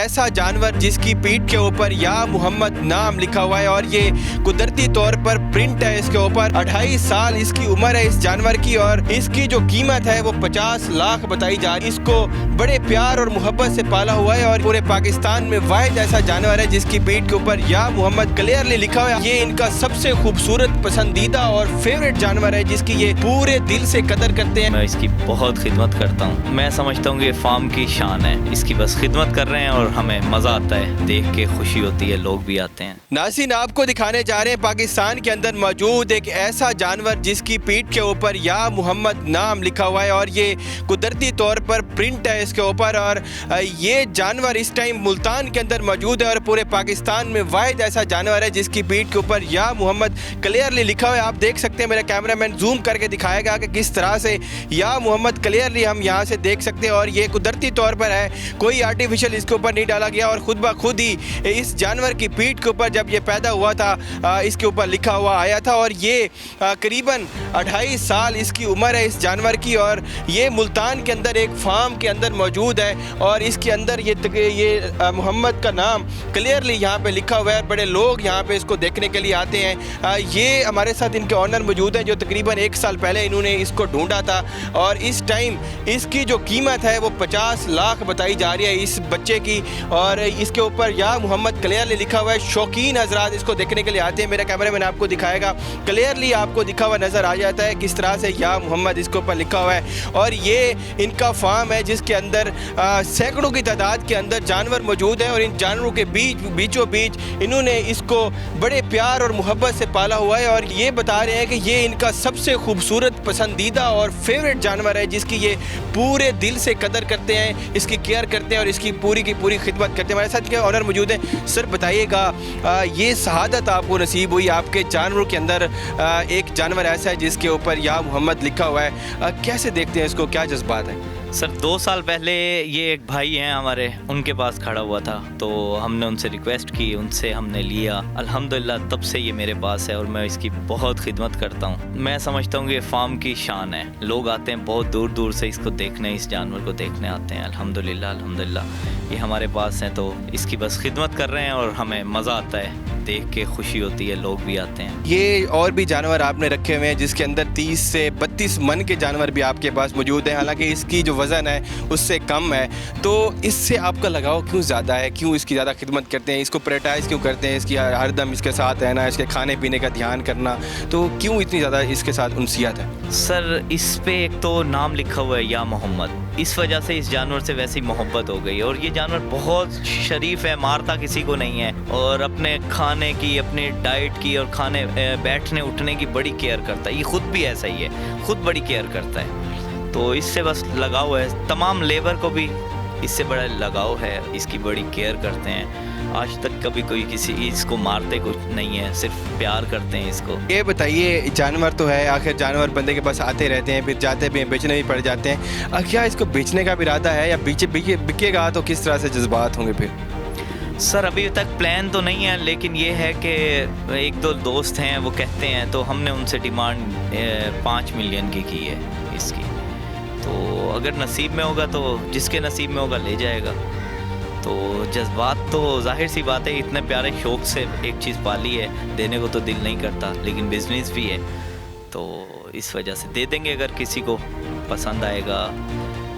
ऐसा जानवर जिसकी पीठ के ऊपर या मोहम्मद नाम लिखा हुआ है और ये कुदरती तौर पर प्रिंट है इसके ऊपर। 2.5 साल इसकी उम्र है इस जानवर की और इसकी जो कीमत है वो 50 लाख बताई जा रही है। इसको बड़े प्यार और मोहब्बत से पाला हुआ है और पूरे पाकिस्तान में वाहिद ऐसा जानवर है जिसकी पीठ के ऊपर या मोहम्मद क्लियरली लिखा हुआ है। ये इनका सबसे खूबसूरत, पसंदीदा और फेवरेट जानवर है जिसकी ये पूरे दिल से कदर करते हैं। मैं इसकी बहुत खिदमत करता हूँ। मैं समझता हूँ कि ये फार्म की शान है, इसकी बस खिदमत कर रहे हैं और हमें मज़ा आता है, देख के खुशी होती है, लोग भी आते हैं। नाज़रीन, आपको दिखाने जा रहे हैं पाकिस्तान के अंदर मौजूद एक ऐसा जानवर जिसकी पीठ के ऊपर या मोहम्मद नाम लिखा हुआ है और ये कुदरती तौर पर प्रिंट है इसके ऊपर। और ये जानवर इस टाइम मुल्तान के अंदर मौजूद है और पूरे पाकिस्तान में वाहिद ऐसा जानवर है जिसकी पीठ के ऊपर या मोहम्मद क्लियरली लिखा हुआ है। आप देख सकते हैं, मेरा कैमरामैन जूम करके दिखाएगा कि किस तरह से या मोहम्मद क्लियरली हम यहाँ से देख सकते हैं। और ये कुदरती तौर पर है, कोई आर्टिफिशियल इसके ऊपर नहीं डाला गया और खुद ब खुद ही इस जानवर की पीठ के ऊपर जब ये पैदा हुआ था इसके ऊपर लिखा हुआ आया था। और ये करीबन 2.5 साल इसकी उम्र है इस जानवर की और ये मुल्तान के अंदर एक फार्म के अंदर मौजूद है और इसके अंदर ये मोहम्मद का नाम क्लियरली यहाँ पे लिखा हुआ है। बड़े लोग यहाँ पे इसको देखने के लिए आते हैं। ये हमारे साथ इनके ऑनर मौजूद हैं जो तकरीबन 1 साल पहले इन्होंने इसको ढूंढा था और इस टाइम इसकी जो कीमत है वो 50 लाख बताई जा रही है इस बच्चे की। और इसके ऊपर या मोहम्मद क्लियरली लिखा हुआ है। शौकीन हजरात इसको देखने के लिए आते हैं। मेरा कैमरामैन आपको दिखाएगा, क्लियरली आपको दिखा हुआ नज़र आ जाता है किस तरह से या मोहम्मद इसके ऊपर लिखा हुआ है। और ये इनका फार्म है जिसके अंदर सैकड़ों की तादाद के अंदर जानवर मौजूद हैं और इन जानवरों के बीचों बीच इन्होंने इसको बड़े प्यार और मोहब्बत से पाला हुआ है। और ये बता रहे हैं कि ये इनका सबसे खूबसूरत, पसंदीदा और फेवरेट जानवर है जिसकी ये पूरे दिल से कदर करते हैं, इसकी केयर करते हैं और इसकी पूरी की पूरी खिदमत करते हैं। हमारे साथ के ऑनर मौजूद है। सर बताइएगा, ये शहादत आपको नसीब हुई, आपके जानवरों के अंदर एक जानवर ऐसा है जिसके ऊपर या मोहम्मद लिखा हुआ है, कैसे देखते हैं इसको, क्या जज्बात है? सर 2 साल पहले ये एक भाई हैं हमारे, उनके पास खड़ा हुआ था तो हमने उनसे रिक्वेस्ट की, उनसे हमने लिया। अल्हम्दुलिल्लाह तब से ये मेरे पास है और मैं इसकी बहुत खिदमत करता हूँ। मैं समझता हूँ कि ये फार्म की शान है, लोग आते हैं बहुत दूर दूर से इसको देखने, इस जानवर को देखने आते हैं। अल्हम्दुलिल्लाह अल्हम्दुलिल्लाह ये हमारे पास हैं तो इसकी बस खिदमत कर रहे हैं और हमें मज़ा आता है, देख के खुशी होती है, लोग भी आते हैं। ये और भी जानवर आपने रखे हुए हैं जिसके अंदर 30 से 32 मन के जानवर भी आपके पास मौजूद हैं, हालांकि इसकी जो वज़न है उससे कम है। तो इससे आपका लगाव क्यों ज़्यादा है, क्यों इसकी ज़्यादा खिदमत करते हैं, इसको प्रायोरिटाइज़ क्यों करते हैं, इसकी हरदम इसके साथ रहना, इसके खाने पीने का ध्यान करना, तो क्यों इतनी ज़्यादा इसके साथ उनसियत है? सर इस पे एक तो नाम लिखा हुआ है या मोहम्मद, इस वजह से इस जानवर से वैसी मोहब्बत हो गई। और ये जानवर बहुत शरीफ है, मारता किसी को नहीं है और अपने खाने की, अपनी डाइट की और खाने बैठने उठने की बड़ी केयर करता है। ये खुद भी ऐसा ही है, खुद बड़ी केयर करता है, तो इससे बस लगाव है। तमाम लेबर को भी इससे बड़ा लगाव है, इसकी बड़ी केयर करते हैं। आज तक कभी कोई किसी इसको मारते कुछ नहीं है, सिर्फ प्यार करते हैं इसको। ये बताइए, जानवर तो है, आखिर जानवर बंदे के पास आते रहते हैं, फिर जाते भी हैं, बेचने भी पड़ जाते हैं। क्या इसको बेचने का भी इरादा है या बिकेगा तो किस तरह से जज्बात होंगे फिर? सर अभी तक प्लान तो नहीं है, लेकिन ये है कि 1-2 दोस्त हैं वो कहते हैं तो हमने उनसे डिमांड 5 मिलियन की है इसकी। तो अगर नसीब में होगा तो जिसके नसीब में होगा ले जाएगा। तो जज्बात तो जाहिर सी बात है, इतने प्यारे शौक़ से एक चीज़ पाली है, देने को तो दिल नहीं करता, लेकिन बिजनेस भी है तो इस वजह से दे देंगे। अगर किसी को पसंद आएगा,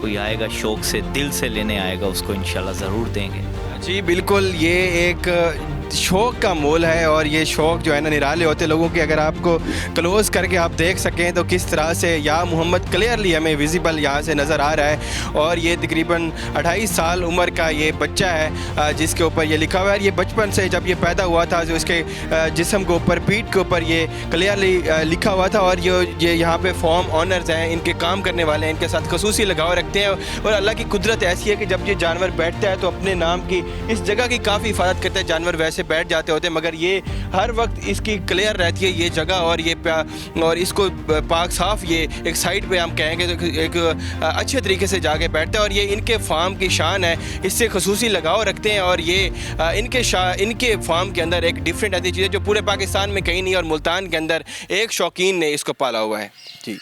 कोई आएगा शौक़ से, दिल से लेने आएगा, उसको इंशाल्लाह ज़रूर देंगे। जी बिल्कुल, ये एक शौक़ का मोल है और ये शौक़ जो है ना निराले होते लोगों के। अगर आपको क्लोज़ करके आप देख सकें तो किस तरह से या मोहम्मद क्लियरली हमें विजिबल यहाँ से नज़र आ रहा है। और ये तकरीबन 2.5 साल उम्र का ये बच्चा है जिसके ऊपर ये लिखा हुआ है। ये बचपन से जब ये पैदा हुआ था जो इसके जिस्म के ऊपर, पीठ के ऊपर ये क्लियरली लिखा हुआ था। और ये यहाँ पे फॉर्म ऑनर्स हैं, इनके काम करने वाले हैं, इनके साथ खसूसी लगाव रखते हैं। और अल्लाह की कुदरत ऐसी है कि जब ये जानवर बैठता है तो अपने नाम की, इस जगह की काफ़ी हिफाजत करता है। जानवर वैसे बैठ जाते होते मगर ये हर वक्त इसकी क्लियर रहती है ये जगह और इसको पाक साफ ये एक साइड पे हम कहेंगे तो एक अच्छे तरीके से जाके बैठता है। और ये इनके फार्म की शान है, इससे खसूसी लगाव रखते हैं। और ये इनके फार्म के अंदर एक डिफरेंट ऐसी चीज़ है जो पूरे पाकिस्तान में कहीं नहीं, और मुल्तान के अंदर एक शौकीन ने इसको पाला हुआ है। जी।